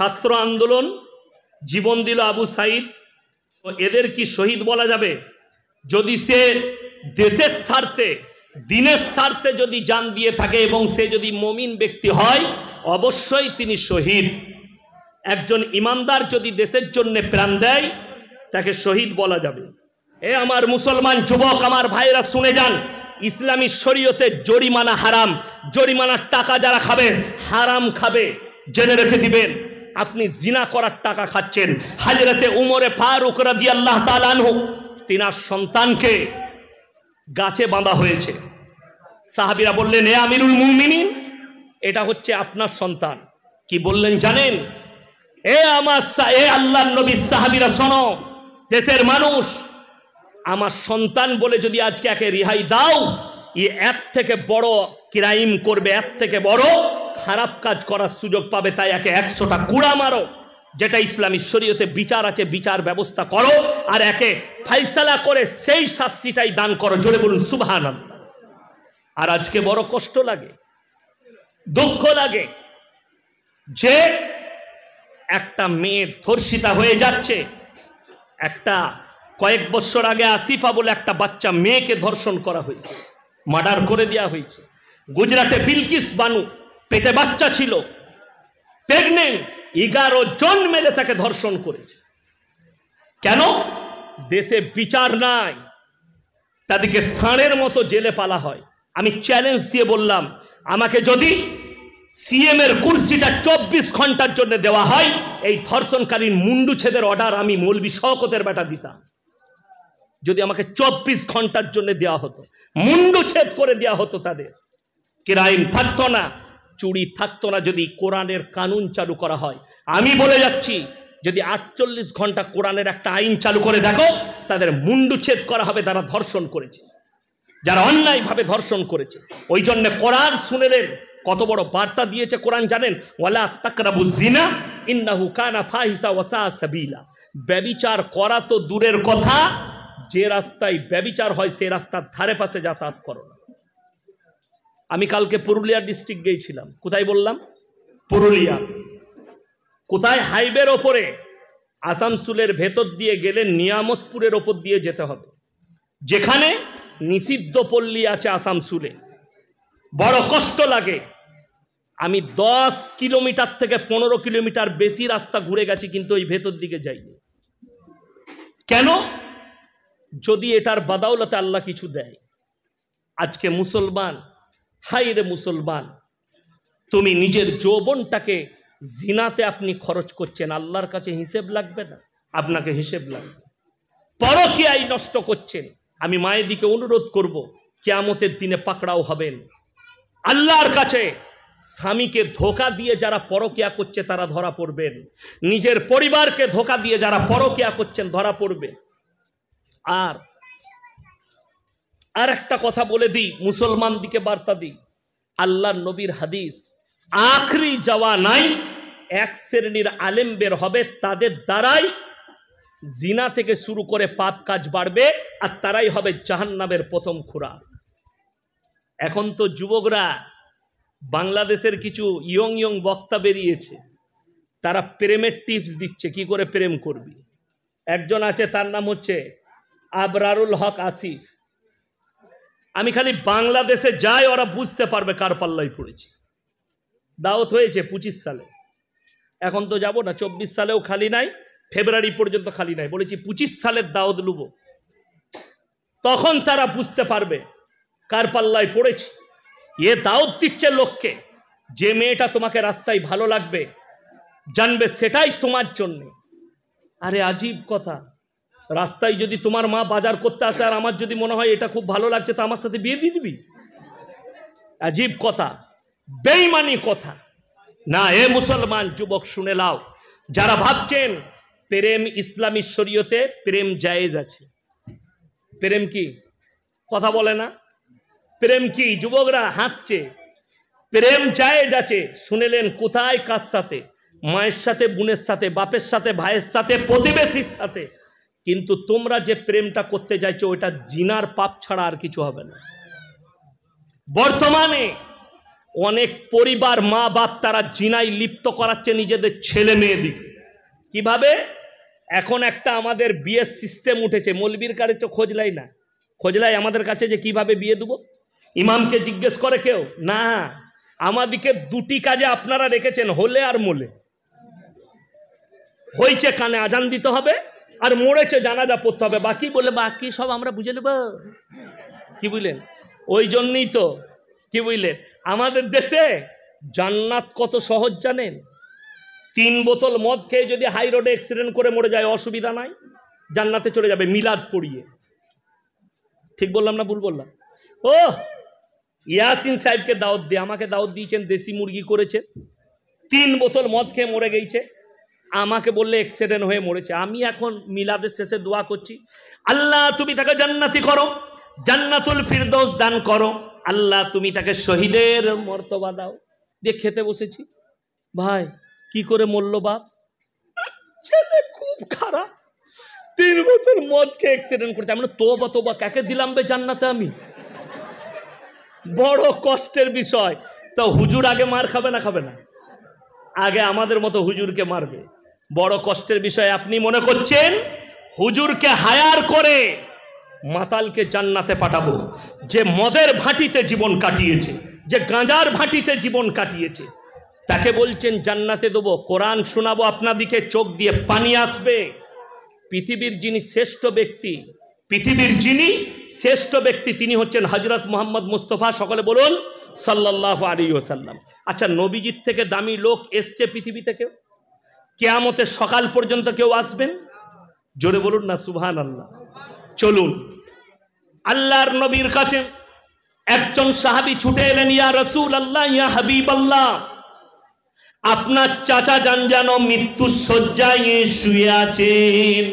ছাত্র আন্দোলন জীবন দিল আবু সাইদ, তো এদের কি শহীদ বলা যাবে? যদি সে দেশের স্বার্থে দিনের স্বার্থে যদি জান দিয়ে থাকে এবং সে যদি মুমিন ব্যক্তি হয় অবশ্যই তিনি শহীদ। একজন ইমানদার যদি দেশের জন্য প্রাণ দেয় তাকে শহীদ বলা যাবে। এ আমার মুসলমান যুবক, আমার ভাইরা শুনে যান, ইসলামী শরীয়তে জরিমানা হারাম। জরিমানার টাকা যারা খাবে হারাম খাবে, জেনে রেখে দিবেন। আপনি জিনা করার টাকা খাচ্ছেন। হযরতে উমরে ফারুক রাদিয়াল্লাহু তাআলা আনহু তিনার সন্তানকে গাছে বাঁধা হয়েছে। সাহাবীরা বললেন, এ আমিরুল মুমিনিন, এটা হচ্ছে আপনার সন্তান। কি বললেন জানেন? এ আল্লাহর নবীর সাহাবীরা শোনো, দেশের মানুষ, আমার সন্তান বলে যদি আজকে একে রিহাই দাও, এর থেকে বড় ক্রাইম করবে, এর থেকে বড় খারাপ কাজ করার সুযোগ পাবে। তাই একে 100টা কুড়া মারো, যেটা ইসলামী শরীয়তে বিচার আছে, বিচার ব্যবস্থা করো, আর একে ফাইসালা করে সেই শাস্তিটাই দান করো। জোরে বলুন সুবহানাল্লাহ। আর আজকে বড় কষ্ট লাগে, দুঃখ লাগে যে একটা মেয়ে ধর্ষিতা হয়ে যাচ্ছে। একটা কয়েক বছর আগে আসিফা বলে একটা বাচ্চা মেয়েকে ধর্ষণ করা হয়েছে, মার্ডার করে দেওয়া হয়েছে। গুজরাটে বিলকিস বানু পেটে বাচ্চা ছিল, প্রেগনেন্ট, 11 জন মেলে তাকে ধর্ষণ করেছে। কেন? দেশে বিচার নাই, তাদেরকে ষাঁড়ের মতো জেলে পালা হয়। আমি চ্যালেঞ্জ দিয়ে বললাম, আমাকে যদি সিএম এর কুর্সিটা 24 ঘন্টার জন্য দেওয়া হয়, এই ধর্ষণকারীর মুন্ডু ছেদের অর্ডার আমি মৌলভী শওকতের বেটা দিতাম। যদি আমাকে 24 ঘন্টার জন্য দেওয়া হতো, মুন্ডু ছেদ করে দেওয়া হতো, তাদের ক্রাইম থাকতো না, চুরি থাকতো না। যদি কোরআনের কানুন চালু করা হয়, আমি বলে যাচ্ছি, যদি 48 ঘন্টা কোরআনের একটা আইন চালু করে দেখো, তাদের মুন্ডু ছেদ করা হবে, তারা ধর্ষণ করেছে, যারা অন্যায়ভাবে ধর্ষণ করেছে। ওই জন্য কোরআন শুনেলেন, কত বড় বার্তা দিয়েছে কোরআন জানেন? ওয়ালা তাকরাবুজ জিনা ইন্নাহু কানা ফাহিশা ওয়া সা সাবিলা। ব্যভিচার করা তো দূরের কথা, যে রাস্তায় ব্যভিচার হয় সে রাস্তার ধারে পাশে যাতায়াত করো না। আমি কালকে পুরুলিয়া ডিস্ট্রিক্ট গিয়েছিলাম। কোথায় বললাম? পুরুলিয়া। কোথায়? হাইওয়ের ওপরে, আসানসোলের ভেতর দিয়ে গেলে নিয়ামতপুরের ওপর দিয়ে যেতে হবে, যেখানে নিষিদ্ধ পল্লী আছে আসানসোলে। বড় কষ্ট লাগে। আমি 10 কিলোমিটার থেকে 15 কিলোমিটার বেশি রাস্তা ঘুরে গেছি, কিন্তু ওই ভেতর দিকে যাইনি। কেন? যদি এটার বাদাউলতে আল্লাহ কিছু দেয়। আজকে মুসলমান, হাই রে মুসলমান, তুমি নিজের যৌবনটাকে জিনাতে আপনি খরচ করছেন, আল্লাহর কাছে হিসেব লাগবে না? আপনাকে হিসেব লাগবে। পরকীয়ায় নষ্ট করছেন। আমি মায়ের দিকে অনুরোধ করব, কিয়ামতের দিনে পাকড়াও হবেন আল্লাহর কাছে। স্বামীকে ধোঁকা দিয়ে যারা পরকীয়া করছে তারা ধরা পড়বেন, নিজের পরিবারকে ধোঁকা দিয়ে যারা পরকীয়া করছেন ধরা পড়বেন। আর একটা কথা বলে দিই, মুসলমান দিকে বার্তা দিই, আল্লাহর নবীর হাদিস, আখরি যাওয়া নাই, এক শ্রেণীর আলেম বের হবে, তাদের দ্বারাই জিনা থেকে শুরু করে পাপ কাজ বাড়বে, আর তারাই হবে জাহান্নামের প্রথম খোরাক। এখন তো যুবকরা, বাংলাদেশের কিছু ইয়ং বক্তা বেরিয়েছে, তারা প্রেমের টিপস দিচ্ছে, কি করে প্রেম করবি। একজন আছে, তার নাম হচ্ছে আবরারুল হক আসিফ। আমি খালি বাংলাদেশে যাই, ওরা বুঝতে পারবে কার পাল্লাই পড়েছে। দাওয়াত হয়েছে 25 সালে, এখন তো যাব না, 24 সালেও খালি নাই, ফেব্রুয়ারি পর্যন্ত খালি নাই। বলেছি 25 সালের দাওয়াত লুবো, তখন তারা বুঝতে পারবে কার পাল্লায় পড়েছে। এ দাওয়াত দিচ্ছে লোককে, যে মেয়েটা তোমাকে রাস্তায় ভালো লাগবে, জানবে সেটাই তোমার জন্য। আরে আজীব কথা, রাস্তায় যদি তোমার মা বাজার করতে আসে আর আমার যদি মনে হয় এটা খুব ভালো লাগছে, তো আমার সাথে বিয়ে দিয়ে দিবি? আজীব কথা, বেঈমানি কথা না। এ মুসলমান যুবক শুনে লাও, যারা ভাবছেন প্রেম ইসলামী শরীয়তে প্রেম জায়েজ আছে, প্রেম কি? কথা বলে না, প্রেম কি? যুবকরা হাসছে। প্রেম জায়েজ আছে, শুনেলেন কোথায়? কার সাথে? মায়ের সাথে, বোনের সাথে, বাপের সাথে, ভাইয়ের সাথে, প্রতিবেশীর সাথে। কিন্তু তোমরা যে প্রেমটা করতে চাইছো ওটা জিনার পাপ ছাড়া আর কিছু হবে না। বর্তমানে অনেক পরিবার মা বাপ তারা জিনায় লিপ্ত করাচ্ছে নিজেদের ছেলে মেয়েদিকে। কিভাবে? এখন একটা আমাদের বিয়ের সিস্টেম উঠেছে, মৌলবীর কাছে তো খোঁজলাই না, খোঁজলাই আমাদের কাছে যে কিভাবে বিয়ে দেবো। ইমামকে জিজ্ঞেস করে কেউ না, আমাদিকে দুটি কাজে আপনারা রেখেছেন, হলে আর মোলে। হয়েছে কানে আজান দিতে হবে, আর মরেছে জানাজা পড়তে হবে, বাকি বলে বাকি সব আমরা বুঝে নেব। কি বুঝলেন? ওই জন্যই তো, কি বুঝলেন, আমাদের দেশে জান্নাত কত সহজ জানেন? 3 বোতল মদ খেয়ে যদি হাই রোডে অ্যাক্সিডেন্ট করে মরে যায় অসুবিধা নাই, জান্নাতে চলে যাবে মিলাদ পড়িয়ে। ঠিক বললাম না ভুল বললাম? ও ইয়াসিন সাহেবকে দাওয়াত দিয়ে, আমাকে দাওয়াত দিয়েছেন, দেশি মুরগি করেছে, 3 বোতল মদ খেয়ে মরে গেছে, আমাকে বললে অ্যাক্সিডেন্ট হয়ে মরেছে। আমি এখন মিলাদের শেষে দোয়া করছি, আল্লাহ তুমি তাকে জান্নাতি করো, জান্নাতুল ফিরদৌস দান করো, আল্লাহ তুমি তাকে শহীদের মর্তবা দাও। দিয়ে খেতে বসেছি, ভাই কি করে মরল বাপ? ছেলে খুব খারাপ, 3 বোতল মদ খেয়ে অ্যাক্সিডেন্ট করছে। আমি তোবা তোবা, কাকে দিলাম বে জান্নাতে আমি? বড় কষ্টের বিষয়। তো হুজুর আগে মার খাবে না খাবে না? আগে আমাদের মতো হুজুরকে মারবে। বড় কষ্টের বিষয়। আপনি মনে করছেন হুজুরকে হায়ার করে মাতালকে জান্নাতে পাঠাবো? যে মদের ভাটিতে জীবন কাটিয়েছে, যে গাঁজার ভাটিতে জীবন কাটিয়েছে, তাকে বলছেন জান্নাতে দেবো? কোরআন শোনাবো আপনাদিকে, চোখ দিয়ে পানি আসবে। পৃথিবীর যিনি শ্রেষ্ঠ ব্যক্তি, পৃথিবীর যিনি শ্রেষ্ঠ ব্যক্তি, তিনি হচ্ছেন হযরত মুহাম্মদ মুস্তাফা, সকলে বলুন সাল্লাল্লাহু আলাইহি ওয়াসাল্লাম। আচ্ছা, নবীজির থেকে দামি লোক এসছে পৃথিবী থেকে? কিয়ামতের সকাল পর্যন্ত কেউ আসবেন? জোরে বলুন না সুবহানাল্লাহ। চলুন, আল্লাহর নবীর কাছে একজন সাহাবী ছুটে এলেন, ইয়া রাসূলুল্লাহ, ইয়া হাবিবাল্লাহ, আপনার চাচা যান যেন মৃত্যুর শয্যায় শুয়ে আছেন।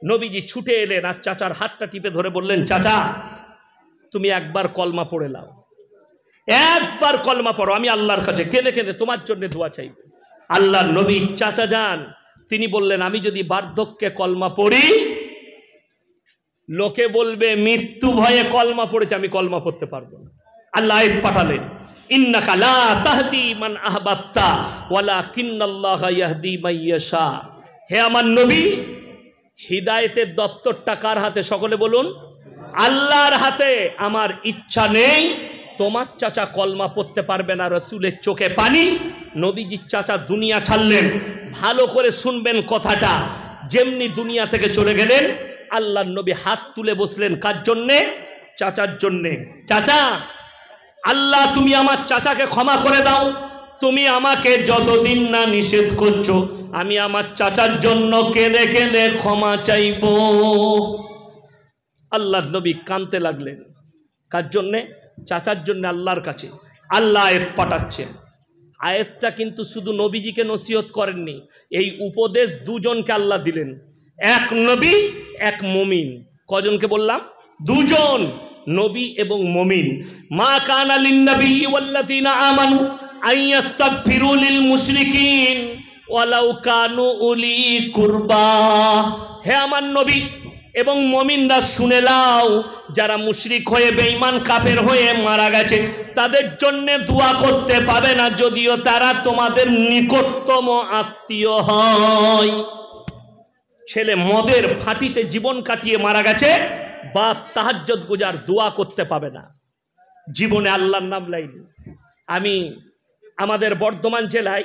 নবীজি ছুটে এলেন আর চাচার হাতটা টিপে ধরে বললেন, চাচা তুমি একবার কলমা পড়ে নাও, একবার কলমা পড়ো, আমি আল্লাহর কাছে কেঁদে কেঁদে তোমার জন্য দোয়া চাইব। আল্লাহর নবী চাচা যান, তিনি বললেন, আমি যদি বার্ধক্যে কলমা পড়ি লোকে বলবে মৃত্যু ভয়ে কলমা পড়েছে, আমি কলমা পড়তে পারবো না। আল্লাহ আয়াত পাঠালেন, ইন্নাকা লা তাহদি মান আহবাবতা ওয়ালাকিন্নাল্লাহা ইয়াহদি মান ইয়াশা। হে আমার নবী, হিদায়েতের দপ্তরটা কার হাতে? সকলে বলুন আল্লাহর হাতে। আমার ইচ্ছা নেই তোমার চাচা কলমা পড়তে পারবে না। রাসূলের চোখে পানি। নবীজির চাচা দুনিয়া ছাড়লেন। ভালো করে শুনবেন কথাটা। যেমনি দুনিয়া থেকে চলে গেলেন, আল্লাহর নবী হাত তুলে বসলেন। কার জন্যে? চাচার জন্যে। চাচা, আল্লাহ তুমি আমার চাচাকে ক্ষমা করে দাও। তুমি আমাকে যতদিন না নিষেধ করছো, আমি আমার চাচার জন্য কেঁদে কেঁদে ক্ষমা চাইব। আল্লাহর নবী কাঁদতে লাগলেন। কার জন্যে? চাচার জন্য, আল্লাহর কাছে। আল্লাহ আয়াত পাঠাচ্ছেন। আয়াতটা কিন্তু শুধু নবীজিকে নসিহত করেননি, এই উপদেশ দুজনকে আল্লাহ দিলেন, এক নবী এক মুমিন। কজনকে বললাম? দুজন, নবী এবং মুমিন। মা কানা লিন নবী ওয়াল্লাযিনা আমানু আইয়াস্তাগফিরু লিল মুশরিকিন ওয়ালাউ কানু উলি কুরবা। হে আমার নবী এবং মুমিনরা শুনে নাও, যারা মুশরিক হয়ে বেঈমান কাফের হয়ে মারা গেছে তাদের জন্য দোয়া করতে পাবে না, যদিও তারা তোমাদের নিকটতম আত্মীয় হয়। ছেলে মদের ফাটিতে জীবন কাটিয়ে মারা গেছে, বাপ তাহাজ্জুদ গুজার, দোয়া করতে পাবে না, জীবনে আল্লাহর নাম লাইনি। আমি আমাদের বর্ধমান জেলায়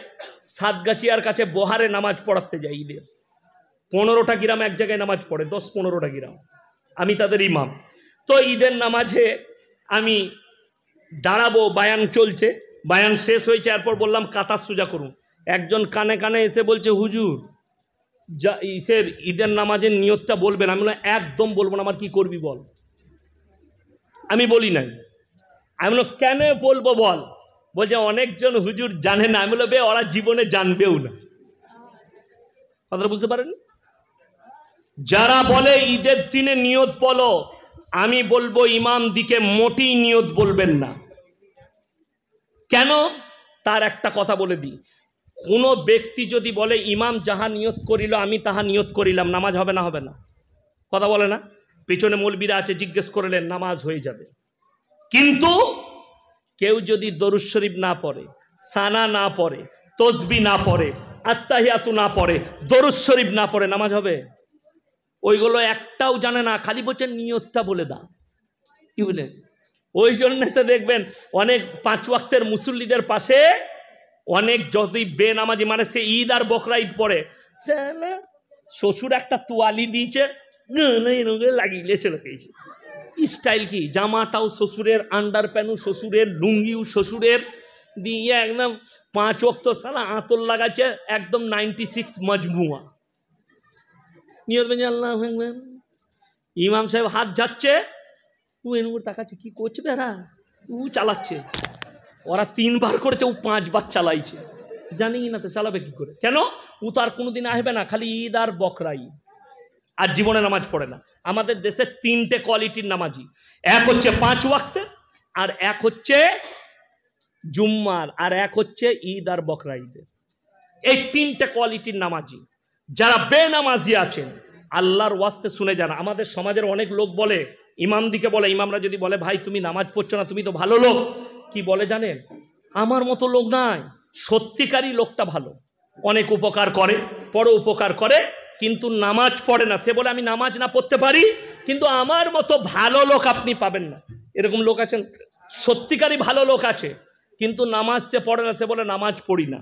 সাতগাছিয়ার কাছে বহারে নামাজ পড়াতে যাই। ঈদের 15টা গ্রাম এক জায়গায় নামাজ পড়ে, 10-15টা গ্রাম, আমি তাদের ইমাম। তো ঈদের নামাজে আমি দাঁড়াবো, বায়ান চলছে, বায়ান শেষ হয়েছে, এরপর বললাম কাতার সোজা করুন। একজন কানে কানে এসে বলছে, হুজুর যা ইসের ঈদের নামাজের নিয়তটা বলবেন। আমি বললাম একদম বলবো না, আমার কি করবি বল। আমি বলি নাই। আমি বললাম কেন বলবো বল? বলছে অনেকজন হুজুর জানে না। আমি বললাম বে, ওরা জীবনে জানবেও না। কথাটা বুঝতে পারেন? যারা বলে ঈদের দিনে নিয়ত বলো, আমি বলবো ইমাম দিকে মোটেই নিয়ত বলবেন না। কেন? তার একটা কথা বলে দিই, কোনো ব্যক্তি যদি বলে ইমাম যাহা নিয়ত করিল আমি তাহা নিয়ত করিলাম, নামাজ হবে না? হবে না? কথা বলে না? পিছনে মৌলবীরা আছে, জিজ্ঞেস করলেন, নামাজ হয়ে যাবে। কিন্তু কেউ যদি দরুদ শরীফ না পড়ে, সানা না পড়ে, তসবি না পড়ে, আত্তাহিয়াতু না পড়ে, দরুদ শরীফ না পড়ে, নামাজ হবে? ওইগুলো একটাও জানে না, খালি বলছেন নিয়তটা বলে দাও। কি বলেন? ওই জন্যে তো দেখবেন অনেক 5 ওয়াক্তের মুসল্লিদের পাশে অনেক যদি বেনামাজি, মানে সে ঈদ আর বকরা ঈদ পড়ে, সে না শ্বশুর একটা তোয়ালি দিয়েছে, লাগিয়ে চলে গেছে। স্টাইল কি, জামাটাও শ্বশুরের, আন্ডার প্যান্টও শ্বশুরের, লুঙ্গিও শ্বশুরের, দিয়ে একদম 5 ওয়াক্ত সালা আতর লাগাচ্ছে, একদম 96 মজমুয়া। নিয়ত বেঁচে আল্লাহ আকবার। ইমাম সাহেব হাত যাচ্ছে, ও এনুর তাকাচ্ছে, কি করছে বেড়া, ও চালাচ্ছে। ওরা 3 বার করেছে, ও 5 বার চালাইছে। জানি না তো চালাবে কি করে? কেন? ও তো আর কোনোদিন আসবে না, খালি ঈদ আর বকরা ঈদ, আর জীবনে নামাজ পড়ে না। আমাদের দেশে 3টে কোয়ালিটির নামাজি, এক হচ্ছে 5 ওয়াক্তের, আর এক হচ্ছে জুম্মার, আর এক হচ্ছে ঈদ আর বকরা ঈদের। এই 3টে কোয়ালিটির নামাজি যারা বেনামাজি আছেন, আল্লাহর ওয়াস্তে শুনে যান। আমাদের সমাজের অনেক লোক বলে, ইমাম দিকে বলে, ইমামরা যদি বলে ভাই তুমি নামাজ পড়ছো না, তুমি তো ভালো লোক, কি বলে জানেন? আমার মতো লোক নাই, সত্যিকারই লোকটা ভালো, অনেক উপকার করে, বড় উপকার করে, কিন্তু নামাজ পড়ে না। সে বলে আমি নামাজ না পড়তে পারি, কিন্তু আমার মতো ভালো লোক আপনি পাবেন না। এরকম লোক আছেন, সত্যিকারই ভালো লোক আছে, কিন্তু নামাজ সে পড়ে না, সে বলে নামাজ পড়ি না।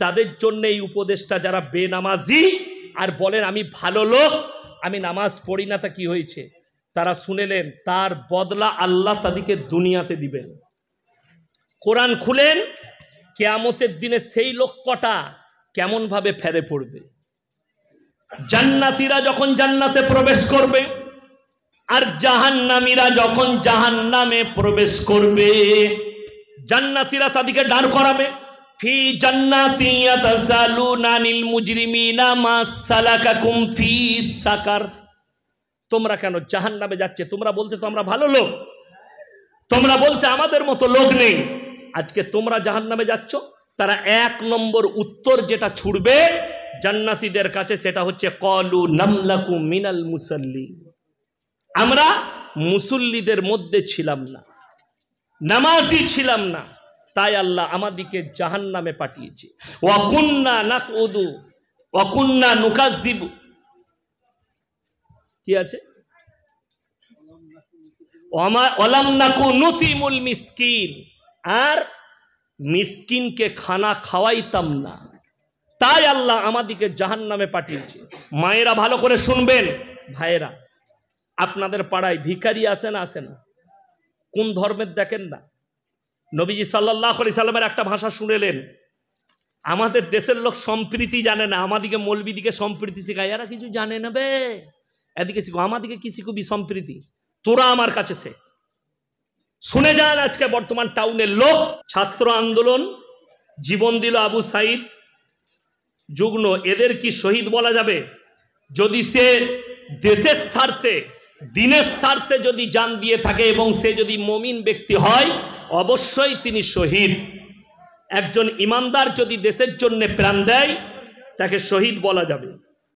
তাদের জন্য এই উপদেশটা, যারা বেনামাজি আর বলেন আমি ভালো লোক, আমি নামাজ পড়ি না, তা কি হয়েছে? তারা শুনেলেন, তার বদলা আল্লাহ তাদেরকে দুনিয়াতে দিবেন। কোরআন খুলেন, কিয়ামতের দিনে সেই লোক কটা কেমন ভাবে ফেরে পড়বে। জান্নাতীরা যখন জান্নাতে প্রবেশ করবে, আর জাহান্নামীরা যখন জাহান্নামে প্রবেশ করবে, জান্নাতীরা তাদেরকে দাঁড় করাবে, ফি জান্নাতি ইয়াতাসালুনা আনিল মুজরিমিনা মা সালাকাকুম ফি সাকার। তোমরা কেন জাহান্নামে যাচ্ছে? তোমরা বলতে তো আমরা ভালো লোক, তোমরা বলতে আমাদের মতো লোক নেই, আজকে তোমরা জাহান্নামে যাচ্ছ। তারা 1 নম্বর উত্তর যেটা ছুড়বে জান্নাতীদের কাছে, সেটা হচ্ছে ক্বালু নামলাকু মিনাল মুসাল্লি, আমরা মুসল্লিদের মধ্যে ছিলাম না, নামাজি ছিলাম না, তাই আল্লাহ আমাদেরকে জাহান্নামে পাঠিয়েছে। ওয়া কুন্না নাকুদু ওয়া কুন্না নুকাজ্জিবু, কি আছে, ওয়ালাম নাকু নুতিমুল মিসকিন, আর মিসকিনকে খানা খাওয়াইতাম না, তাই আল্লাহ আমাদেরকে জাহান্নামে পাঠিয়েছে। মায়েরা ভালো করে শুনবেন, ভাইয়েরা, আপনাদের পাড়ায় ভিখারি আসে না? আসে না? কোন ধর্মের দেখেন না? নবীজি সাল্লাল্লাহু আলাইহি সাল্লামের একটা ভাষা শুনেলেন, আমাদের দেশের লোক সম্প্রীতি জানে না, আমাদিকে মৌলবীদিকে সম্প্রীতি শেখায়, এরা কিছু জানে না বে, এদিকে শিখো, আমাদিকে কি শিখবি সম্প্রীতি, তোরা আমার কাছে সে শুনে যান। আজকে বর্তমান টাউনের লোক, ছাত্র আন্দোলন, জীবন দিল আবু সাইদ, যুগ্ন, এদের কি শহীদ বলা যাবে? যদি সে দেশের স্বার্থে, দিনের স্বার্থে যদি জান দিয়ে থাকে এবং সে যদি মুমিন ব্যক্তি হয়, অবশ্যই তিনি শহীদ। একজন ইমানদার যদি দেশের জন্য প্রাণ দেয়, তাকে শহীদ বলা যাবে।